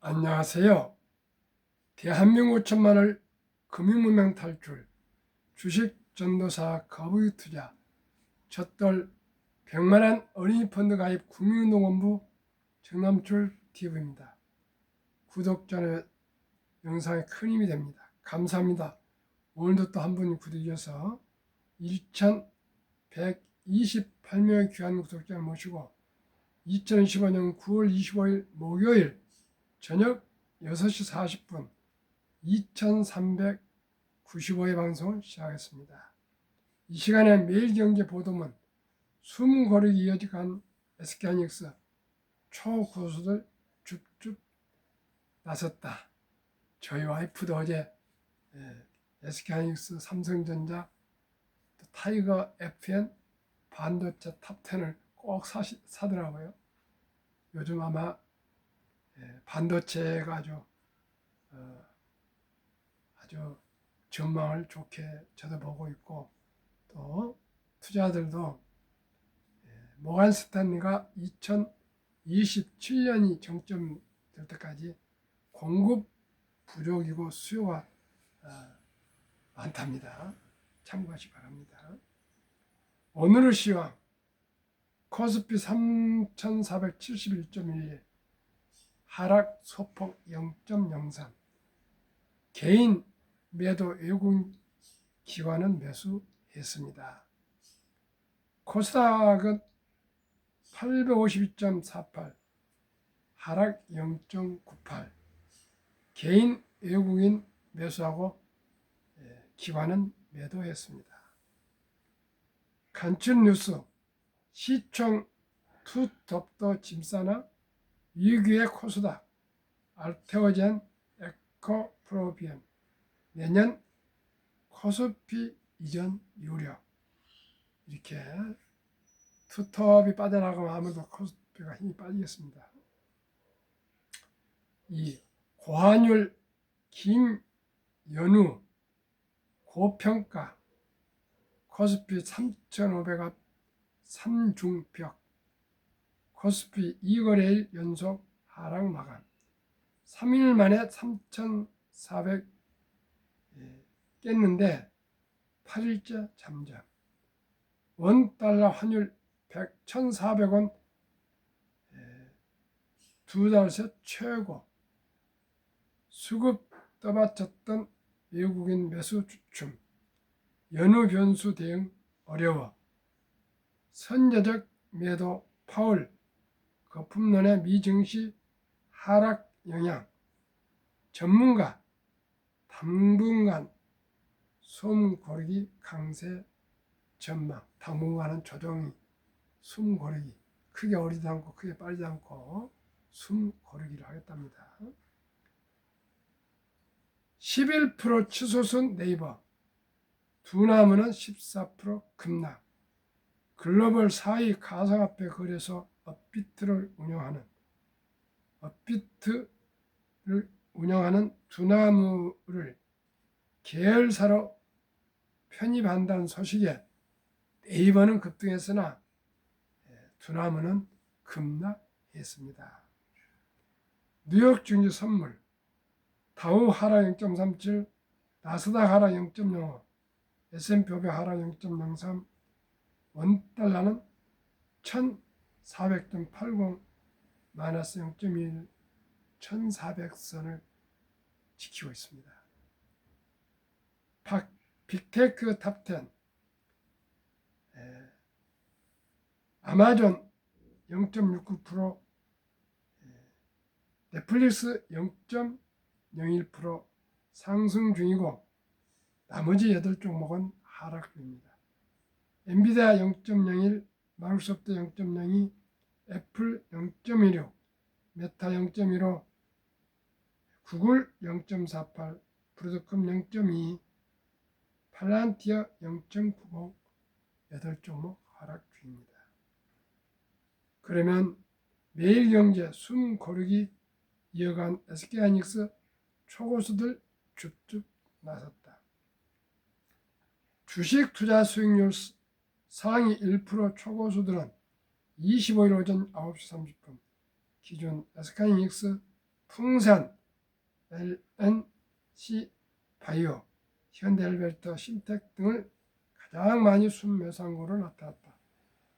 안녕하세요. 대한민국 천만을 금융문명 탈출, 주식 전도사 거부유 투자, 젖돌 100만원 어린이 펀드 가입 국민운동본부 정남출 TV입니다. 구독, 전에 영상에 큰 힘이 됩니다. 감사합니다. 오늘도 또 한 분 구독해서 2128명의 귀한 구독자를 모시고 2025년 9월 25일 목요일 저녁 6시 40분 2395회 방송을 시작했습니다. 이 시간에 매일경제보도문 숨 고르기 이어지간 SK하이닉스 초고수들 줍줍 나섰다. 저희 와이프도 어제 SK하이닉스, 삼성전자, 타이거 FN 반도체 탑10을 꼭 사더라고요. 요즘 아마 반도체가 아주 전망을 좋게 쳐다보고 있고, 또 투자들도 모간 스탠리가 2027년이 정점 될 때까지 공급 부족이고 수요가 많답니다. 참고하시 바랍니다. 오늘의 시황 코스피 3471.12 하락 소폭 0.03 개인 매도 외국 기관은 매수했습니다. 코스닥은 852.48 하락 0.98 개인 외국인 매수하고 기관은 매도했습니다. 간추린 뉴스 시총 투톱도 짐싸나 위기의 코스닥 알테오젠 에코프로비엠 내년 코스피 이전 유력 이렇게 투톱이 빠져나가면 아무래도 코스피가 힘이 빠지겠습니다. 이 고환율 김연우 고평가 코스피 3,500앞 3중벽 코스피 2거래일 연속 하락 마감 3일 만에 3,400 깼는데 8일째 잠잠 원달러 환율 1,400원 두 달 새 최고 수급 떠받쳤던 외국인 매수 주춤 연우 변수 대응 어려워 선제적 매도 파울 거품론의 미증시 하락 영향 전문가 당분간 숨 고르기 강세 전망 당분간은 조정이 숨 고르기 크게 오르지 않고 크게 빠지지 않고 숨 고르기를 하겠답니다. 11% 치솟은 네이버 두나무는 14% 급락 글로벌 4위 가상화폐 거래소 업비트를 운영하는 두나무를 계열사로 편입한다는 소식에 네이버는 급등했으나 두나무는 급락했습니다. 뉴욕 증시 선물 다우 하락 0.37 나스닥 하락 0.05 S&P 500 하락 0.03 원달러는 1,400.80 마이너스 0.21 1,400선을 지키고 있습니다. 빅테크 탑10 아마존 0.69% 넷플릭스 0.01% 상승 중이고 나머지 8종목은 하락 중입니다. 엔비디아 0.01, 마이크로소프트 0.02, 애플 0.16, 메타 0.15, 구글 0.48, 브로드컴 0.2, 팔란티어 0.90, 8종목 하락 중입니다. 그러면 매일경제 숨 고르기 이어간 SK하이닉스 초고수들 줍줍 나섰다. 주식 투자 수익률 상위 1% 초고수들은 25일 오전 9시 30분 기준 SK하이닉스 풍산, LNC 바이오, 현대헬베리터, 신텍 등을 가장 많이 순매수한 것으로 나타났다.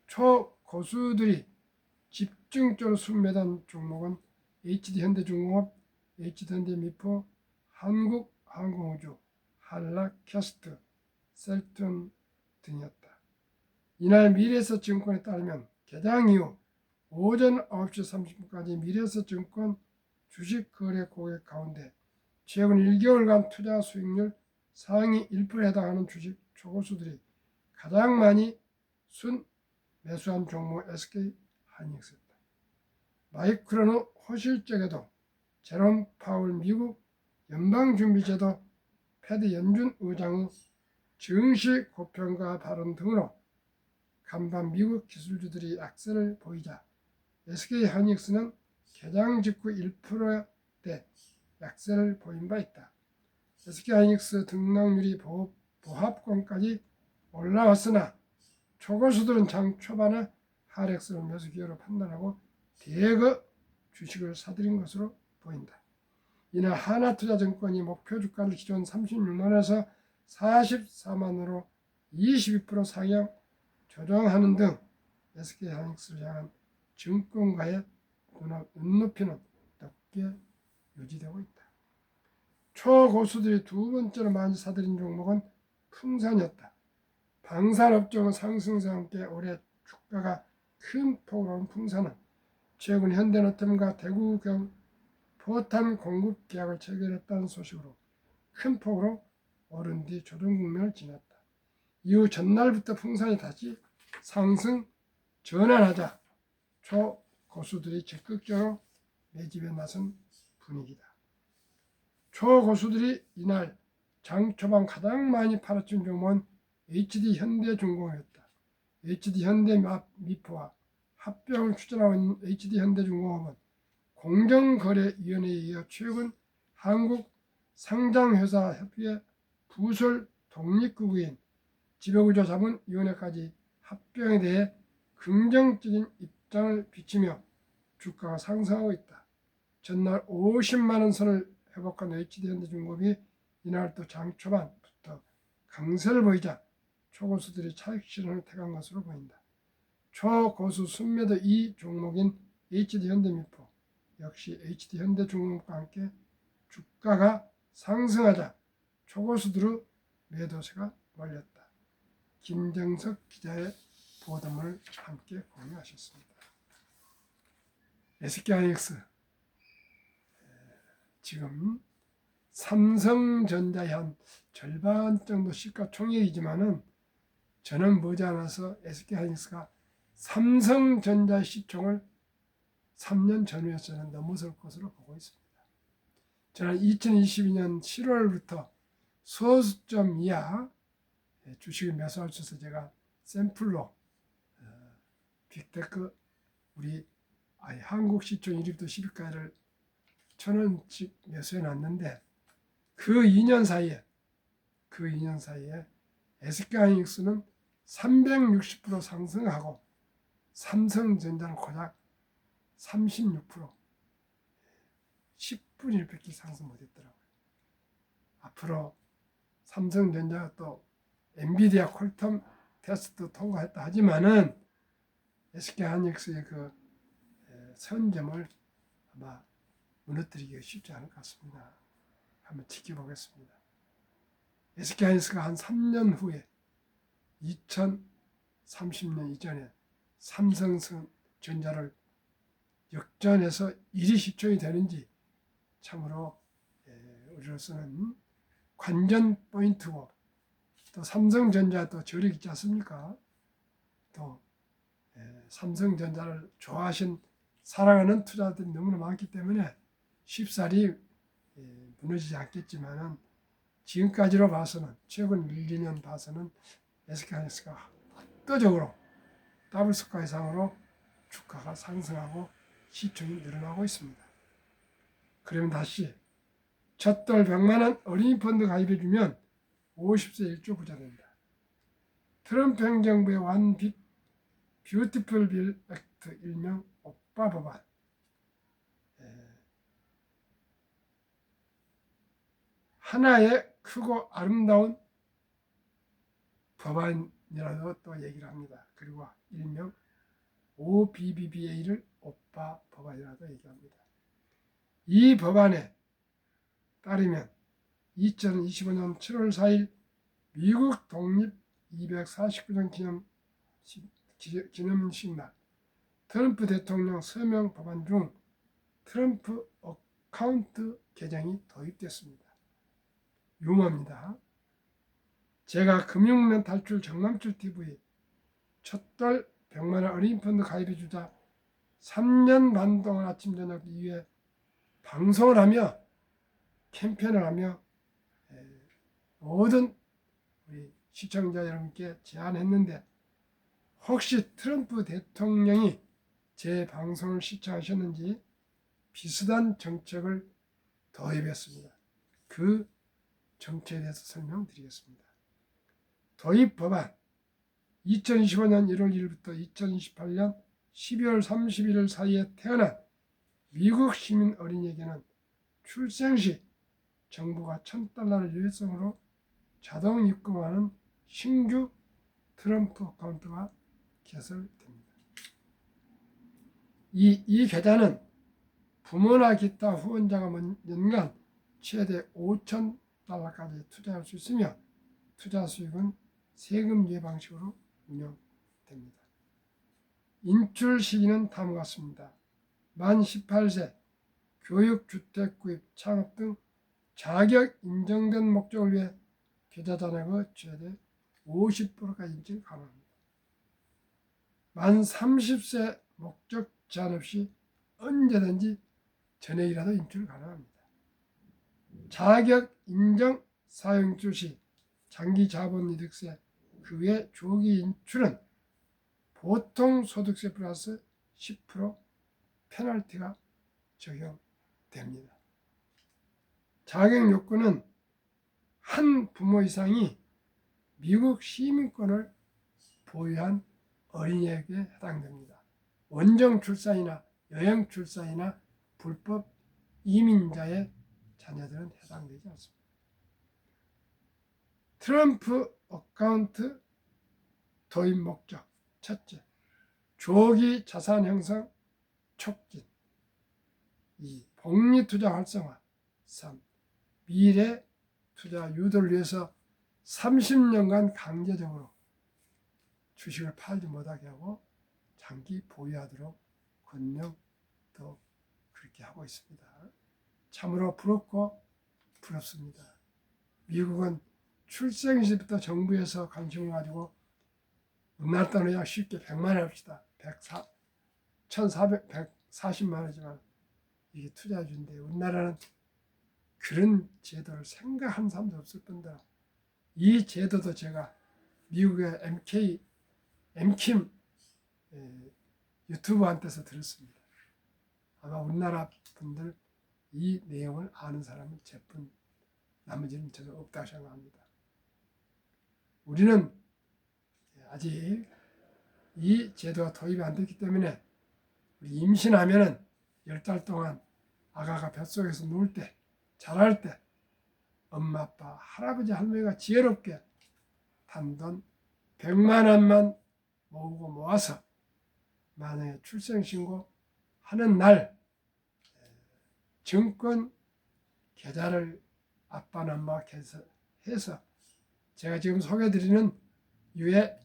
초고수들이 집중적으로 순매단 종목은 HD현대중공업, HD현대미포, 한국항공우주, 한락캐스트, 셀트론 등이었다. 이날 미래에셋증권에 따르면 개장 이후 오전 9시 30분까지 미래에셋증권 주식거래 고객 가운데 최근 1개월간 투자 수익률 상위 1%에 해당하는 주식 초고수들이 가장 많이 순 매수한 종목 SK하이닉스였다. 마이크론의 호실적에도 제롬 파월 미국 연방준비제도 패드 연준 의장의 증시 고평가 발언 등으로 간밤 미국 기술주들이 약세를 보이자 SK하이닉스는 개장 직후 1%대 약세를 보인 바 있다. SK하이닉스 등락률이 보합권까지 올라왔으나 초고수들은 장 초반에 하락세를 매수 기회로 판단하고 대거 주식을 사들인 것으로 보인다. 이날 하나투자증권이 목표 주가를 기존 36만원에서 44만원으로 22% 상향 조정하는 등 SK하이닉스를 향한 증권가의 눈높이는 높게 유지되고 있다. 초고수들이 두 번째로 많이 사들인 종목은 풍산이었다. 방산업종의 상승세와 함께 올해 주가가 큰 폭으로 오른 풍산은 최근 현대노템과 대구경 포탄 공급 계약을 체결했다는 소식으로 큰 폭으로 오른 뒤 조정 국면을 지났다. 이후 전날부터 풍산이 다시 상승 전환하자 초고수들이 적극적으로 매집에 나선 분위기다. 초고수들이 이날 장 초반 가장 많이 팔아친 종목은 HD현대중공업이었다. HD현대미포와 합병을 추진하고 있는 HD현대중공업은 공정거래위원회에 의해 최근 한국상장회사협의회 부설 독립기구인 지배구조자문위원회까지 합병에 대해 긍정적인 입장을 비치며 주가가 상승하고 있다. 전날 50만원 선을 회복한 HD현대중공업이 이날 또 장 초반부터 강세를 보이자 초고수들이 차익 실현을 택한 것으로 보인다. 초고수 순매도 이 종목인 HD현대미포 역시 HD현대중공업과 함께 주가가 상승하자 초고수들의 매도세가 몰렸다. 김정석 기자의 보도문을 함께 공유하셨습니다. SK하이닉스 지금 삼성전자의 한 절반 정도 시가총액이지만은 저는 머지않아서 SK하이닉스가 삼성전자 시총을 3년 전후에서는 넘어설 것으로 보고 있습니다. 저는 2022년 7월부터 소수점 이하 주식을 매수할 수 있어서 제가 샘플로 빅테크 우리 한국 시총 1위부터 10위까지를 1,000원씩 매수해 놨는데 그 2년 사이에 SK하이닉스는 360% 상승하고 삼성전자는 고작 36% 10분의 1밖에 상승 못했더라고요. 앞으로 삼성전자가 또 엔비디아 퀄텀 테스트 통과했다 하지만은 SK하이닉스의 그 선점을 아마 무너뜨리기가 쉽지 않을 것 같습니다. 한번 지켜보겠습니다. SK하이닉스가 한 3년 후에 2030년 이전에 삼성전자를 역전해서 1위 시총이 되는지 참으로 우리로서는 관전 포인트고 또 삼성전자 또 저력 있지 않습니까? 또 삼성전자를 좋아하신 사랑하는 투자들이 너무나 많기 때문에 쉽사리 무너지지 않겠지만은 지금까지로 봐서는 최근 1, 2년 봐서는 SK하이닉스가 압도적으로 더블 스코어 이상으로 주가가 상승하고 시총이 늘어나고 있습니다. 그러면 다시 첫돌 100만원 어린이 펀드 가입해주면 50세 1조 부자 된다. 트럼프 행정부의 완 뷰티풀 빌 액트 일명 오빠 법안 하나의 크고 아름다운 법안이라고 또 얘기를 합니다. 그리고 일명 OBBBA를 오빠 법안이라고 얘기합니다. 이 법안에 따르면 2025년 7월 4일 미국 독립 249년 기념식 날 트럼프 대통령 서명 법안 중 트럼프 어카운트 계정이 도입됐습니다. 유머입니다. 제가 금융면 탈출 정남출 TV 첫달 100만원 어린이 펀드 가입해주자 3년 반 동안 아침 저녁 2회 방송을 하며 캠페인을 하며 모든 우리 시청자 여러분께 제안했는데 혹시 트럼프 대통령이 제 방송을 시청하셨는지 비슷한 정책을 도입했습니다. 그 정책에 대해서 설명드리겠습니다. 도입 법안 2025년 1월 1일부터 2028년 12월 31일 사이에 태어난 미국 시민 어린이에게는 출생 시 정부가 $1,000를 유예성으로 자동 입금하는 신규 트럼프 어카운트가 개설됩니다. 이 계좌는 부모나 기타 후원자가 연간 최대 $5,000까지 투자할 수 있으며 투자 수익은 세금 유예 방식으로 운영됩니다. 인출 시기는 다음과 같습니다. 만 18세, 교육, 주택 구입, 창업 등 자격 인정된 목적을 위해 계좌 잔액의 최대 50%까지 인출 가능합니다. 만 30세 목적 제한 없이 언제든지 전액이라도 인출 가능합니다. 자격 인정 사용 인출 시 장기 자본이득세 그 외 조기 인출은 보통 소득세 플러스 10% 페널티가 적용됩니다. 자격 요건은 한 부모 이상이 미국 시민권을 보유한 어린이에게 해당됩니다. 원정 출산이나 여행 출산이나 불법 이민자의 자녀들은 해당되지 않습니다. 트럼프 어카운트 도입 목적 첫째, 조기 자산 형성 촉진 2. 복리 투자 활성화 3. 미래 투자 유도를 위해서 30년간 강제적으로 주식을 팔지 못하게 하고 장기 보유하도록 권유도 그렇게 하고 있습니다. 참으로 부럽고 부럽습니다. 미국은 출생 시부터 정부에서 관심을 가지고 우리나라 돈으로 약 쉽게 100만 원 합시다. 140만 원이지만 이게 투자해 준대. 우리나라는 그런 제도를 생각한 사람도 없을 뿐더러 이 제도도 제가 미국의 엠킴 유튜버한테서 들었습니다. 아마 우리나라 분들 이 내용을 아는 사람은 제뿐 나머지는 저도 없다고 생각합니다. 우리는 아직 이 제도가 도입이 안 됐기 때문에 우리 임신하면은 10달 동안 아가가 뱃속에서 놀 때, 자랄 때 엄마, 아빠, 할아버지, 할머니가 지혜롭게 단돈 100만 원만 모으고 모아서 만약에 출생신고 하는 날 증권 계좌를 아빠나 엄마가 해서 제가 지금 소개해드리는 유예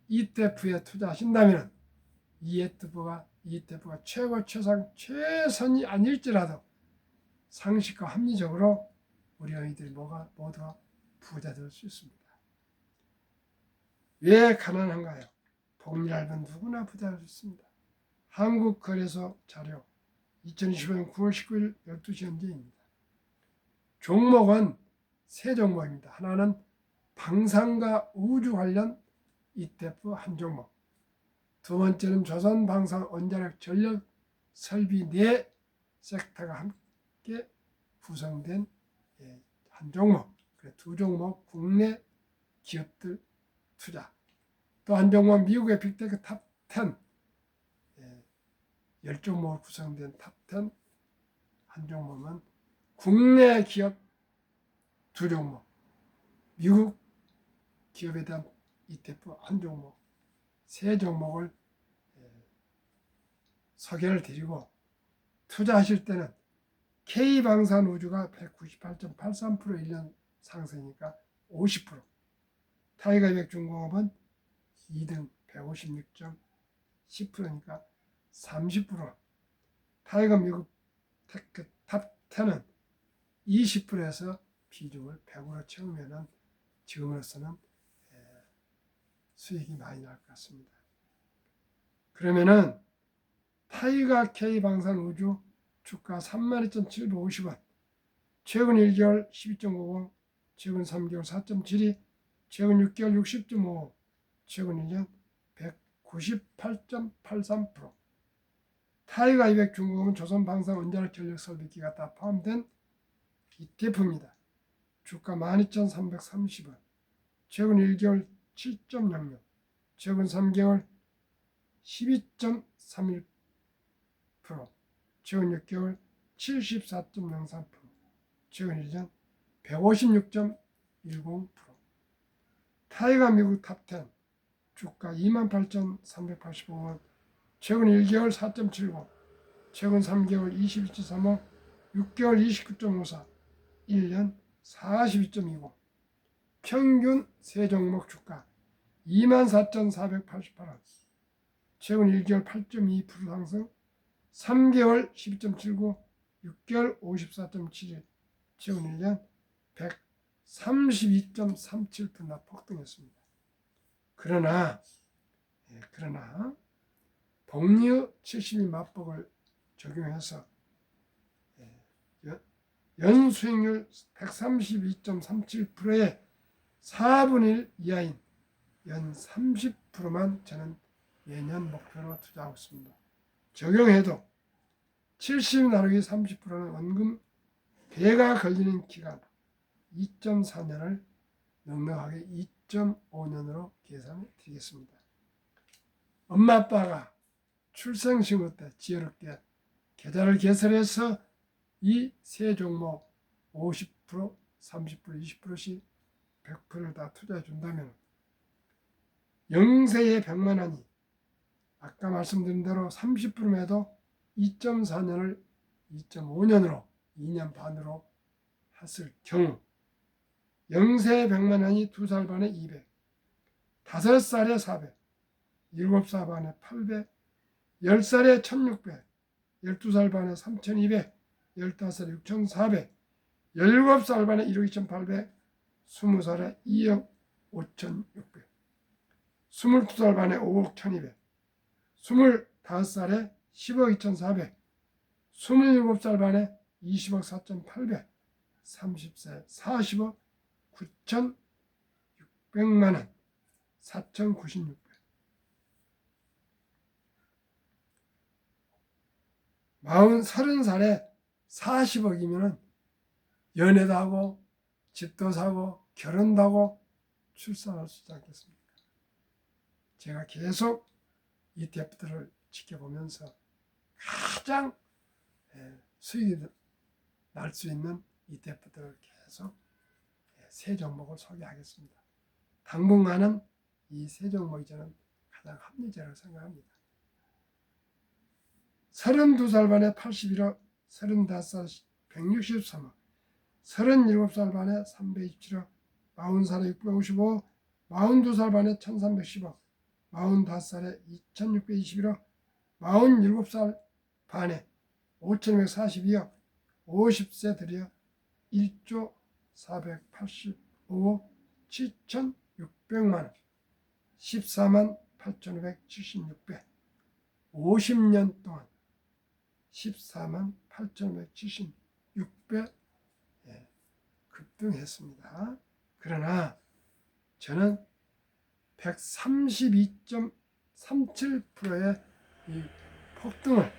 ETF에 투자하신다면 ETF가 최고 최선이 아닐지라도 상식과 합리적으로 우리 아이들이 모두가 부자 될 수 있습니다. 왜 가난한가요? 복리 알면 누구나 부자 될 수 있습니다. 한국거래소 자료 2025년 9월 19일 12시 현재입니다. 종목은 세 종목입니다. 하나는 방산과 우주 관련 ETF 한 종목, 두 번째는 조선 방산 원자력 전력 설비 네 섹터가 함께 구성된 한 종목, 두 종목 국내 기업들 투자, 또 한 종목 미국의 빅테크 탑 10, 10종목으로 구성된 탑 10, 한 종목은 국내 기업 두 종목, 미국 기업에 대한 ETF 한 종목, 세 종목을 소개를 드리고 투자하실 때는 K방산우주가 198.83% 1년 상승이니까 50%, 타이거이백중공업은 2등 156.10%니까 30%, 타이거 미국 테크 탑 10은 20%에서 비중을 100으로 채우면은 지금으로서는 수익이 많이 날 것 같습니다. 그러면은 타이거 K방산우주 주가 32,750원, 최근 1개월 12.50, 최근 3개월 4.72, 최근 6개월 60.55, 최근 1년 198.83%. 타이거 200 중공은 조선방산 원자력 전력 설비기가 다 포함된 ETF입니다. 주가 12,330원, 최근 1개월 7.06, 최근 3개월 12.31%, 최근 6개월 74.03%, 최근 1년 156.10%. 타이거 미국 탑10 주가 28,385원, 최근 1개월 4.70, 최근 3개월 22.35, 6개월 29.54, 1년 42.20. 평균 세 종목 주가 24,488원, 최근 1개월 8.2% 상승, 3개월 12.79, 6개월 54.71, 최근 1년 132.37% 폭등했습니다. 그러나 복리의 70일 맞법을 적용해서 연수익률 132.37%의 4분의 1 이하인 연 30%만 저는 매년 목표로 투자하고 있습니다. 적용해도 70 나누기 30%는 원금 배가 걸리는 기간 2.4년을 넉넉하게 2.5년으로 계산해 드리겠습니다. 엄마 아빠가 출생신고 때 지혜롭게 계좌를 개설해서 이 세 종목 50%, 30%, 20%씩 100%를 다 투자해 준다면 영세의 100만 원이 아까 말씀드린 대로 30%면 해도 2.4년을 2.5년으로 2년 반으로 했을 경우 영세의 100만 원이 2살 반에 200, 5살에 400, 7살 반에 800, 10살에 1600, 12살 반에 3200, 15살에 6400, 17살 반에 1억 2800, 20살에 2억 5600, 22살 반에 5억 1200, 25살에 10억 2400, 27살 반에 20억 4800, 30세 40억 9600만원, 4096배. 30살에 40억이면 연애도 하고 집도 사고 결혼도 하고 출산할 수 있지 않겠습니까? 제가 계속 ETF들을 지켜보면서 가장 수익이 날 수 있는 ETF들을 계속 세 종목을 소개하겠습니다. 당분간은 이 세 종목이 저는 가장 합리적이라고 생각합니다. 32살 반에 81억, 35살 163억, 37살 반에 327억, 40살에 655억, 42살 반에 1310억, 45살에 2621억, 47살 반에 5242억, 50세 들여 1조 485억 7600만원, 14만 8576배, 50년 동안 14만 8576배 급등했습니다. 그러나 저는 132.37%의 이 폭등을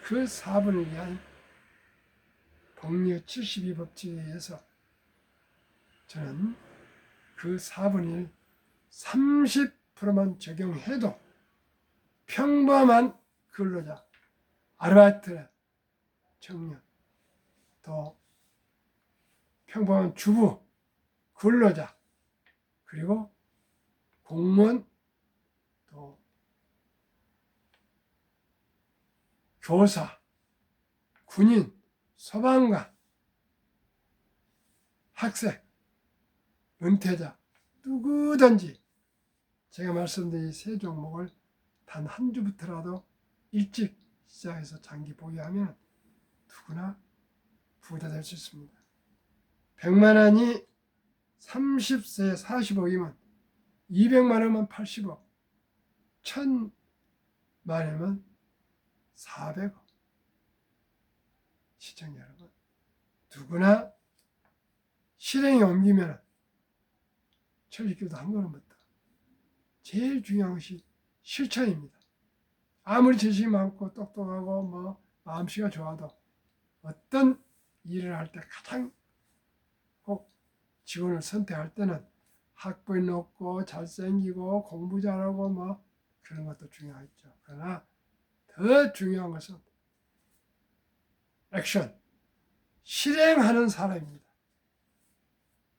그 4분의 1 이하인 복리의 72법칙에 의해서 저는 그 4분의 1 30%만 적용해도 평범한 근로자, 아르바이트 청년, 또 평범한 주부, 근로자, 그리고 공무원, 또 교사, 군인, 소방관, 학생, 은퇴자, 누구든지 제가 말씀드린 세 종목을 단 한 주부터라도 일찍 시작해서 장기 보유하면 누구나 부자 될 수 있습니다. 100만 원이 30세 45이면 200만 원이면 80억, 1000만 원이면 400억. 시청자 여러분, 누구나 실행에 옮기면 천리교도 한 걸음부터 제일 중요한 것이 실천입니다. 아무리 지식이 많고 똑똑하고 마음씨가 좋아도 어떤 일을 할 때 가장 꼭 직원을 선택할 때는 학벌이 높고 잘생기고 공부 잘하고 그런 것도 중요하겠죠. 그러나 더 중요한 것은 액션, 실행하는 사람입니다.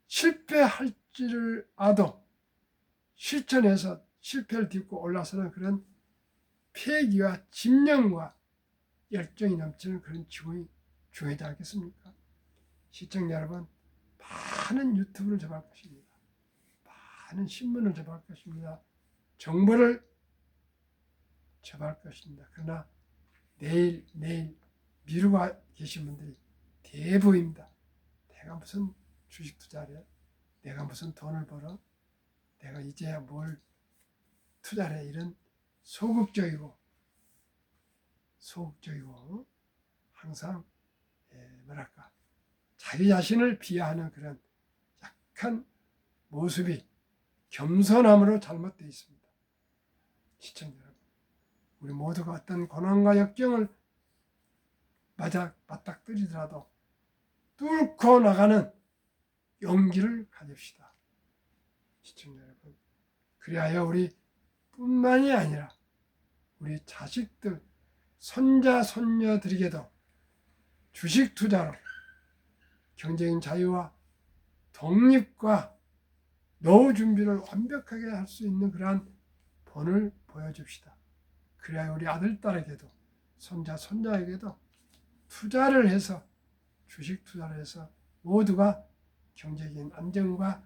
실패할지를 아도 실천해서 실패를 딛고 올라서는 그런 패기와 집념과 열정이 넘치는 그런 직원이 중요하지 않겠습니까? 시청자 여러분, 많은 유튜브를 접할 것입니다. 많은 신문을 접할 것입니다. 정보를 접할 것입니다. 그러나 내일 미루고 계신 분들이 대부입니다. 내가 무슨 주식 투자를 해? 내가 무슨 돈을 벌어? 내가 이제야 뭘 투자를 해? 이런 소극적이고 항상 자기 자신을 비하하는 그런 약한 모습이 겸손함으로 잘못되어 있습니다. 시청자 여러분, 우리 모두가 어떤 고난과 역경을 맞닥뜨리더라도 뚫고 나가는 용기를 가집시다. 시청자 여러분, 그리하여 우리 뿐만이 아니라 우리 자식들, 손자, 손녀들에게도 주식 투자로 경제적인 자유와 독립과 노후 준비를 완벽하게 할 수 있는 그러한 본을 보여줍시다. 그래야 우리 아들, 딸에게도 손자, 손자에게도 투자를 해서 주식 투자를 해서 모두가 경제적인 안정과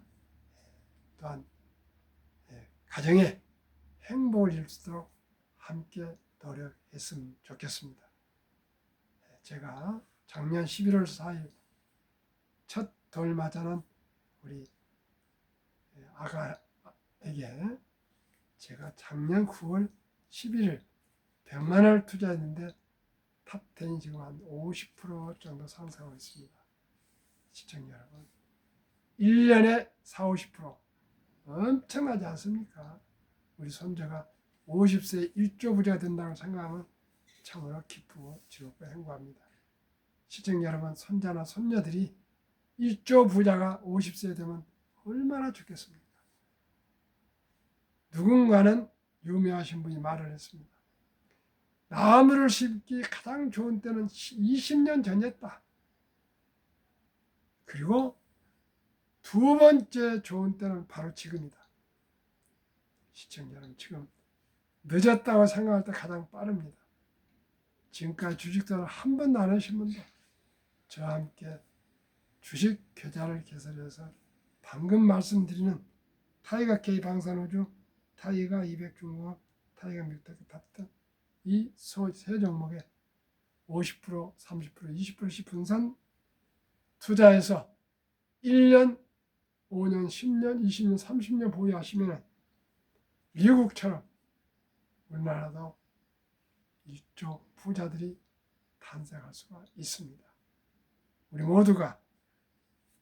또한 가정의 행복을 이룰 수 있도록 함께 노력했으면 좋겠습니다. 제가 작년 11월 4일 첫 돌 맞아는 우리 아가에게 제가 작년 9월 11일 100만 원을 투자했는데 탑10이 지금 한 50% 정도 상승하고 있습니다. 시청자 여러분, 1년에 40~50% 엄청나지 않습니까? 우리 손자가 50세에 1조 부자가 된다고 생각하면 참으로 기쁘고 즐겁고 행복합니다. 시청자 여러분, 손자나 손녀들이 1조 부자가 50세 되면 얼마나 좋겠습니까? 누군가는 유명하신 분이 말을 했습니다. 나무를 심기 가장 좋은 때는 20년 전이었다. 그리고 두 번째 좋은 때는 바로 지금이다. 시청자 여러분, 지금 늦었다고 생각할 때 가장 빠릅니다. 지금까지 주식 투자를 한 번도 안 하신 분도 저와 함께 주식 계좌를 개설해서 방금 말씀드리는 타이거 K 방산우주, 타이거 200중공업, 타이거 뮤테크 탑등 이 세 종목에 50%, 30%, 20%씩 분산 투자해서 1년, 5년, 10년, 20년, 30년 보유하시면 미국처럼 우리나라도 1조 부자들이 탄생할 수가 있습니다. 우리 모두가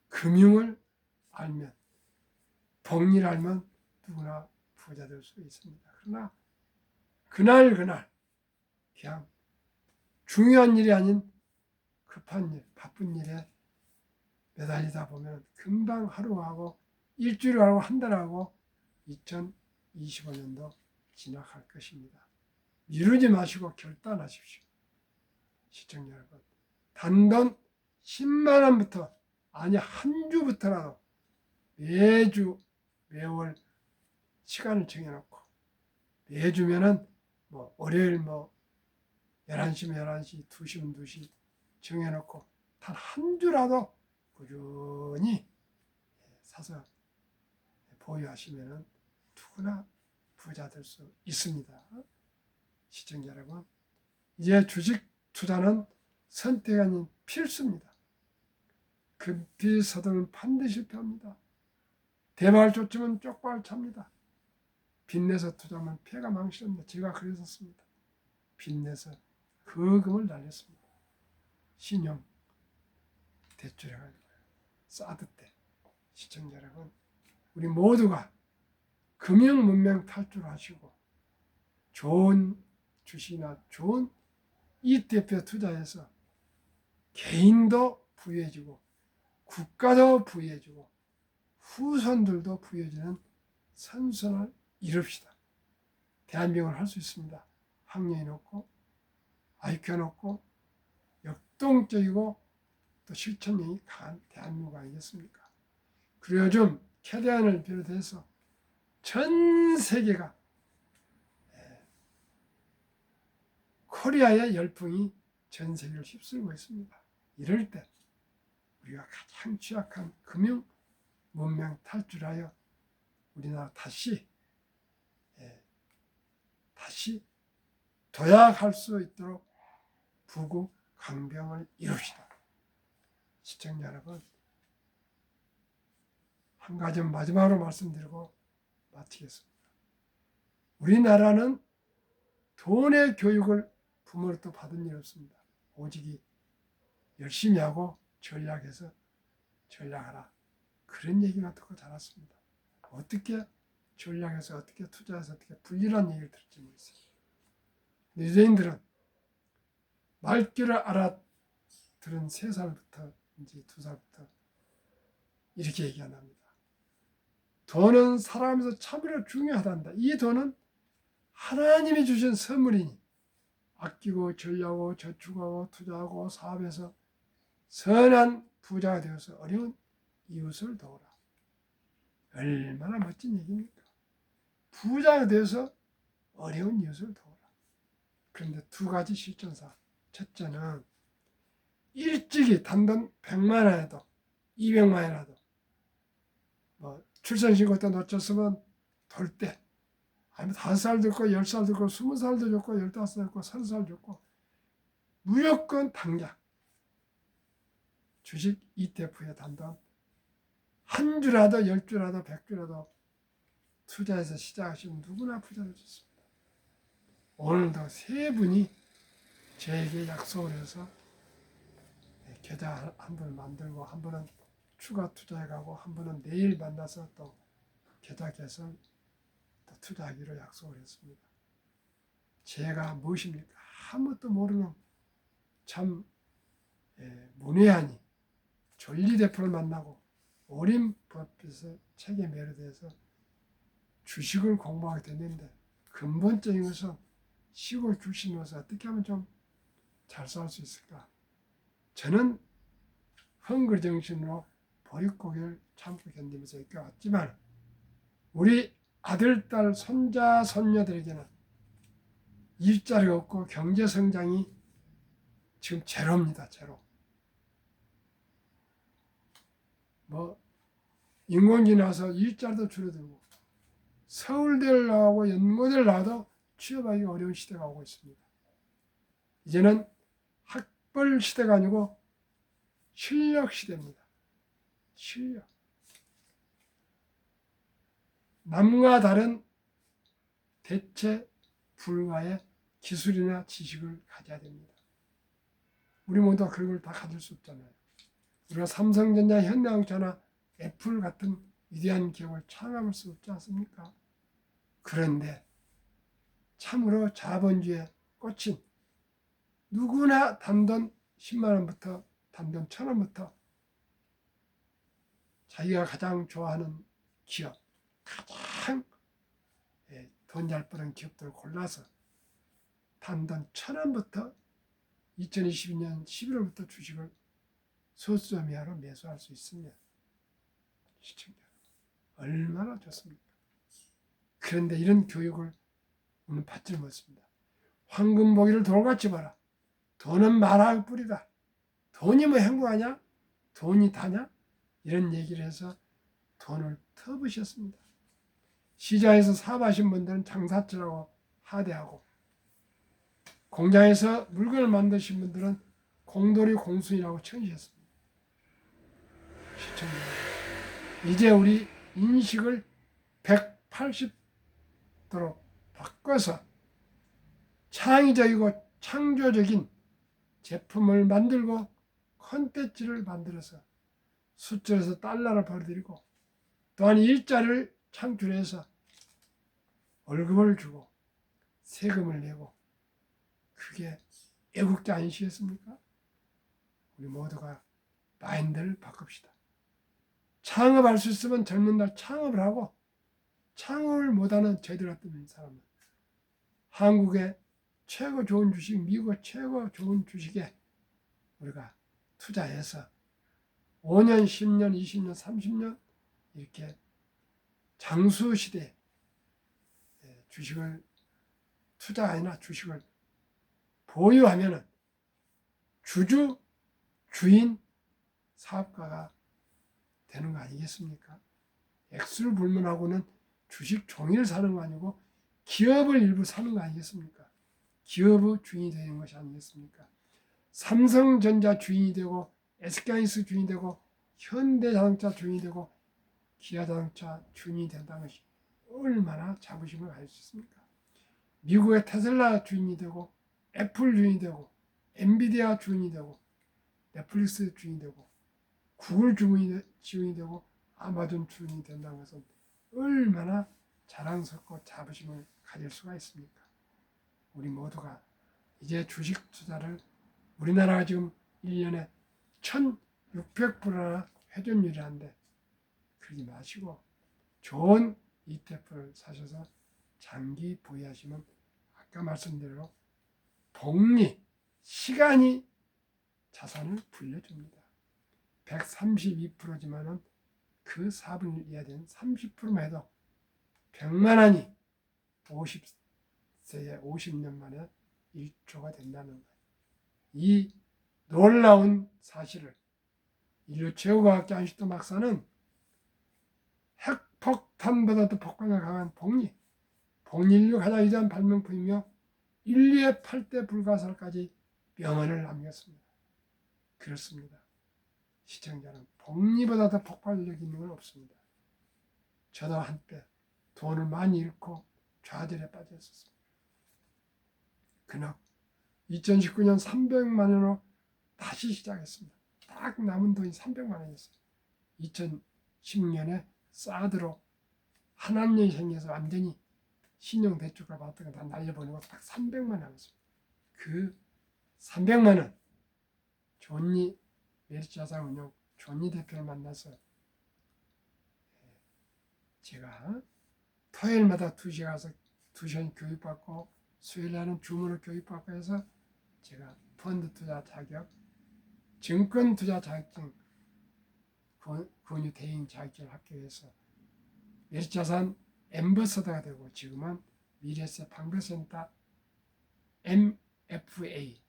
금융을 알면, 복리를 알면 누구나 부자 될 수 있습니다. 그러나 그날 그냥 중요한 일이 아닌 급한 일, 바쁜 일에 매달리다 보면 금방 하루하고 일주일하고 한 달하고 2025년도 지나갈 것입니다. 미루지 마시고 결단하십시오. 시청자 여러분, 단돈 10만 원부터 아니 한 주부터라도 매주 매월 시간을 정해놓고 매주면은 뭐 월요일 뭐 11시면 11시, 2시면 2시 정해놓고 단 한 주라도 꾸준히 사서 보유하시면은 누구나 부자 될 수 있습니다. 시청자 여러분, 이제 주식 투자는 선택이 아닌 필수입니다. 급히 서두르면 반드시 실패합니다. 대박을 쫓으면 쪽박을 찹니다. 빚내서 투자하면 폐가 망신합니다. 제가 그랬었습니다. 빚내서 거금을 날렸습니다. 신용 대출해가지고 사드 때. 시청자 여러분, 우리 모두가 금융 문명 탈출하시고 좋은 주식이나 좋은 ETF에 투자해서 개인도 부유해지고 국가도 부유해지고 후손들도 부유해지는 선선을 이룹시다. 대한민국을 할 수 있습니다. 학력이 높고 IQ가 높고 역동적이고 또 실천력이 강한 대한민국 아니겠습니까? 그리고 요즘 캐대안을 비롯해서 전 세계가 코리아의 열풍이 전 세계를 휩쓸고 있습니다. 이럴 때 우리가 가장 취약한 금융 문명 탈출하여 우리나라 다시 도약할 수 있도록 부국 강병을 이룹시다. 시청자 여러분, 한 가지 마지막으로 말씀드리고 마치겠습니다. 우리나라는 돈의 교육을 부모로부터 받은 일 없습니다. 오직 열심히 하고 전략해서 전략하라. 그런 얘기만 듣고 자랐습니다. 어떻게 전략해서 어떻게 투자해서 어떻게 불리한 얘기를 들을지 모르겠어요. 유대인들은 말귀를 알아들은 3살부터 이제 2살부터 이렇게 얘기합니다. 돈은 살아가면서 참으로 중요하단다. 이 돈은 하나님이 주신 선물이니 아끼고 전략하고 저축하고 투자하고 사업해서 선한 부자가 되어서 어려운 이웃을 도우라. 얼마나 멋진 얘기입니까? 부자가 되어서 어려운 이웃을 도우라. 그런데 2가지 실전사. 첫째는 일찍이 단돈 100만 원이라도 200만 원이라도 뭐 출생신고 때 놓쳤으면 돌 때 아니면 5살도 있고 10살도 있고 20살도 좋고 15살도 있고 30살 좋고 무조건 당장 주식 ETF에 단돈 한 주라도 10주라도 100주라도 투자해서 시작하시면 누구나 부자 될 수 있습니다. 오늘도 3분이 저에게 약속을 해서 계좌 한 분을 만들고 한 분은 추가 투자해 가고 한 분은 내일 만나서 또 계좌 개설 또 투자하기로 약속을 했습니다. 제가 무엇입니까? 아무것도 모르는 참 문외한이 존리 대표를 만나고 오린 버핏의 책에 매료돼서 주식을 공부하게 됐는데 근본적인 것은 시골 출신으로서 어떻게 하면 좀 잘 살 수 있을까? 저는 헝거 정신으로 보릿고개를 참고 견디면서 이겨왔지만 우리 아들, 딸, 손자, 손녀들에게는 일자리가 없고 경제 성장이 지금 제로입니다. 제로. 뭐 인공지능 나와서 일자리도 줄어들고 서울대를 나오고 연고대를 나와도 취업하기 어려운 시대가 오고 있습니다. 이제는 학벌 시대가 아니고 실력 시대입니다. 실력. 남과 다른 대체 불가의 기술이나 지식을 가져야 됩니다. 우리 모두 그런 걸 다 가질 수 없잖아요. 우리가 삼성전자, 현대자동차나 애플 같은 위대한 기업을 창업할 수 없지 않습니까? 그런데 참으로 자본주의에 꽂힌 누구나 단돈 10만 원부터 단돈 1,000원부터 자기가 가장 좋아하는 기업, 가장 돈 잘 버는 기업들을 골라서 단돈 1,000원부터 2022년 11월부터 주식을 소수점이하로 매수할 수 있으면 시청자 얼마나 좋습니까? 그런데 이런 교육을 우리는 받지 못습니다. 황금 보기를 돌같이 봐라. 돈은 마라의 뿌리다. 돈이 뭐 행복하냐? 돈이 다냐? 이런 얘기를 해서 돈을 터부셨습니다. 시장에서 사업하신 분들은 장사치라고 하대하고, 공장에서 물건을 만드신 분들은 공돌이 공순이라고 쳐주셨습니다. 시청자, 이제 우리 인식을 180도로 바꿔서 창의적이고 창조적인 제품을 만들고 콘텐츠를 만들어서 수출해서 달러를 벌어들이고, 또한 일자리를 창출해서 월급을 주고 세금을 내고, 그게 애국자 아니시겠습니까? 우리 모두가 마인드를 바꿉시다. 창업할 수 있으면 젊은 날 창업을 하고, 창업을 못하는 저희들 같은 사람은 한국의 최고 좋은 주식, 미국의 최고 좋은 주식에 우리가 투자해서 5년, 10년, 20년, 30년 이렇게 장수시대 주식을 투자가 아니라 주식을 보유하면은 주주, 주인, 사업가가 되는 거 아니겠습니까? 액수를 불문하고는 주식 종이를 사는 거 아니고 기업을 일부 사는 거 아니겠습니까? 기업의 주인이 되는 것이 아니겠습니까? 삼성전자 주인이 되고, SK하이닉스 주인이 되고, 현대자동차 주인이 되고, 기아자동차 주인이 된다는 것이 얼마나 자부심을 가질 수 있습니까? 미국의 테슬라 주인이 되고, 애플 주인이 되고, 엔비디아 주인이 되고, 넷플릭스 주인이 되고, 구글 주인이 되고, 아마존 주인이 된다는 것은 얼마나 자랑스럽고 자부심을 가질 수가 있습니까? 우리 모두가 이제 주식 투자를, 우리나라가 지금 1년에 1,600%나 회전율이라는데 그러지 마시고 좋은 ETF를 사셔서 장기 보유하시면 아까 말씀드린 대로 복리, 시간이 자산을 불려줍니다. 132%지만은 그 4분의 1 이하 되는 30%만 해도 100만 원이 50세에 50년 만에 1조가 된다는 거예요. 이 놀라운 사실을 인류 최고과학자 아인슈타인 박사는 핵폭탄보다도 폭발력 강한 복리, 복리인류 가장 위대한 발명품이며 인류의 8대 불가사까지 명언을 남겼습니다. 그렇습니다. 시청자는 복리보다도 폭발력 있는 건 없습니다. 저도 한때 돈을 많이 잃고 좌절에 빠졌었습니다. 그러나 2019년 300만 원으로 다시 시작했습니다. 딱 남은 돈이 300만 원이었어요. 2010년에 사드로 한한년이 생겨서 완전히 신용대출과 받던 거 다 날려버리고 딱 300만 원 남았습니다. 그 300만 원 존니 메리츠자산운용 존니 대표를 만나서 제가 토요일마다 2시에 가서 2시간 교육받고 수요일날은 줌으로 교육받고 해서 제가 펀드 투자 자격, 증권 투자 자격증, 권유 대행 자격증을 합격해서 메리츠자산 엠버서더가 되고, 지금은 미래에셋 방배센터 MFA,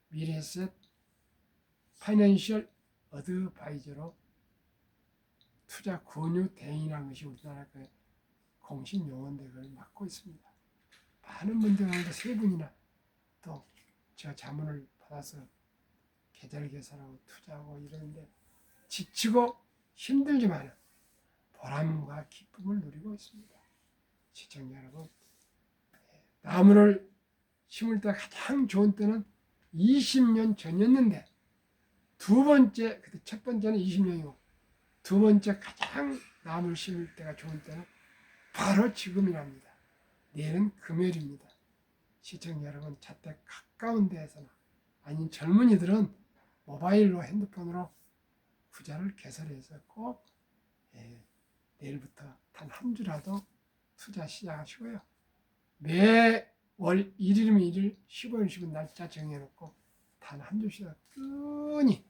미래에셋 파이낸셜 어드바이저로 투자 권유 대행이라는 것이 우리나라 그 공식 용어인데 그걸 맡고 있습니다. 많은 분들한테 3분이나 또 제가 자문을 받아서 계좌를 계산하고 투자하고 이러는데 지치고 힘들지만 보람과 기쁨을 누리고 있습니다. 시청자 여러분, 나무를 심을 때 가장 좋은 때는 20년 전이었는데, 두 번째, 그때 첫 번째는 20년이고 두 번째 가장 나무를 심을 때가 좋은 때는 바로 지금이랍니다. 내일은 금요일입니다. 시청자 여러분, 자택 가까운 데에서나 아닌 젊은이들은 모바일로 핸드폰으로 후자를 개설해서 꼭 내일부터 단 한 주라도 투자 시작하시고요. 매월 1일이면 1일, 15일, 10일 날짜 정해놓고 단 한 주씩 꾸준히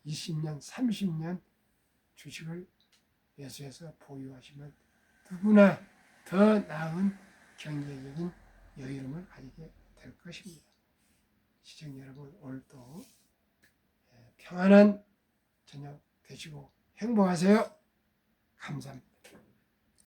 20년, 30년 주식을 매수해서 보유하시면 누구나 더 나은 경제적인 여유로움을 가지게 될 것입니다. 시청자 여러분, 오늘도 평안한 저녁 되시고 행복하세요. 감사합니다.